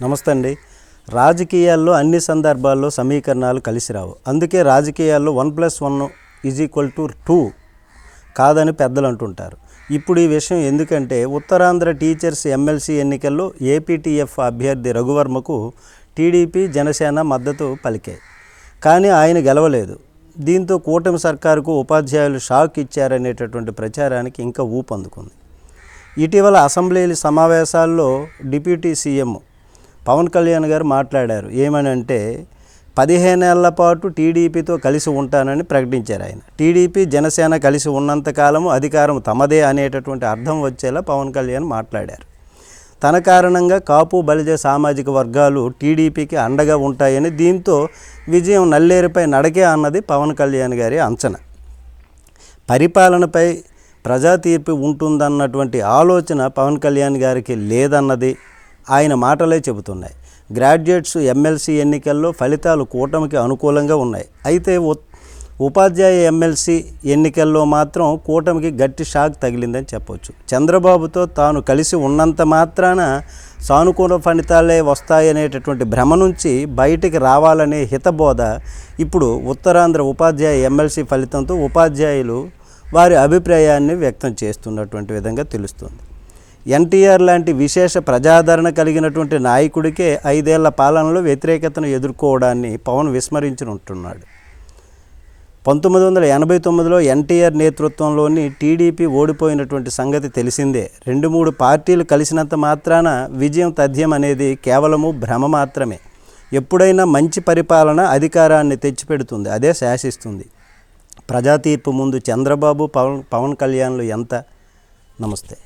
నమస్తే అండి. రాజకీయాల్లో అన్ని సందర్భాల్లో సమీకరణాలు కలిసి రావు. అందుకే రాజకీయాల్లో 1+1=2 కాదని పెద్దలు అంటుంటారు. ఇప్పుడు ఈ విషయం ఎందుకంటే ఉత్తరాంధ్ర టీచర్స్ ఎమ్మెల్సీ ఎన్నికల్లో ఏపీటీఎఫ్ అభ్యర్థి రఘువర్మకు టీడీపీ, జనసేన మద్దతు పలికాయి. కానీ ఆయన గెలవలేదు. దీంతో కూటమి సర్కారుకు ఉపాధ్యాయులు షాక్ ఇచ్చారనేటటువంటి ప్రచారానికి ఇంకా ఊపందుకుంది. ఇటీవల అసెంబ్లీ సమావేశాల్లో డిప్యూటీ సీఎం పవన్ కళ్యాణ్ గారు మాట్లాడారు. ఏమని అంటే 15 ఏళ్ల పాటు టీడీపీతో కలిసి ఉంటానని ప్రకటించారు ఆయన. టీడీపీ, జనసేన కలిసి ఉన్నంతకాలం అధికారం తమదే అనేటటువంటి అర్థం వచ్చేలా పవన్ కళ్యాణ్ మాట్లాడారు. తన కారణంగా కాపు, బలిజ సామాజిక వర్గాలు టీడీపీకి అండగా ఉంటాయని, దీంతో విజయం నల్లేరుపై నడకే అన్నది పవన్ కళ్యాణ్ గారి అంచనా. పరిపాలనపై ప్రజా తీర్పు ఉంటుందన్నటువంటి ఆలోచన పవన్ కళ్యాణ్ గారికి లేదన్నది ఆయన మాటలే చెబుతున్నాయి. గ్రాడ్యుయేట్స్ ఎమ్మెల్సీ ఎన్నికల్లో ఫలితాలు కూటమికి అనుకూలంగా ఉన్నాయి. అయితే ఉపాధ్యాయ ఎమ్మెల్సీ ఎన్నికల్లో మాత్రం కూటమికి గట్టి షాక్ తగిలిందని చెప్పవచ్చు. చంద్రబాబుతో తాను కలిసి ఉన్నంత మాత్రాన సానుకూల ఫలితాలే వస్తాయనేటటువంటి భ్రమ నుంచి బయటికి రావాలనే హితబోధ ఇప్పుడు ఉత్తరాంధ్ర ఉపాధ్యాయ ఎమ్మెల్సీ ఫలితంతో ఉపాధ్యాయులు వారి అభిప్రాయాన్ని వ్యక్తం చేస్తున్నటువంటి విధంగా తెలుస్తుంది. ఎన్టీఆర్ లాంటి విశేష ప్రజాదరణ కలిగినటువంటి నాయకుడికే 5 ఏళ్ల పాలనలో వ్యతిరేకతను ఎదుర్కోవడాన్ని పవన్ విస్మరించుంటున్నాడు. 1989లో ఎన్టీఆర్ నేతృత్వంలోని టీడీపీ ఓడిపోయినటువంటి సంగతి తెలిసిందే. 2-3 పార్టీలు కలిసినంత మాత్రాన విజయం తథ్యం అనేది కేవలము భ్రమ మాత్రమే. ఎప్పుడైనా మంచి పరిపాలన అధికారాన్ని తెచ్చిపెడుతుంది, అదే శాసిస్తుంది. ప్రజా తీర్పు ముందు చంద్రబాబు, పవన్ కళ్యాణ్లు ఎంత? నమస్తే.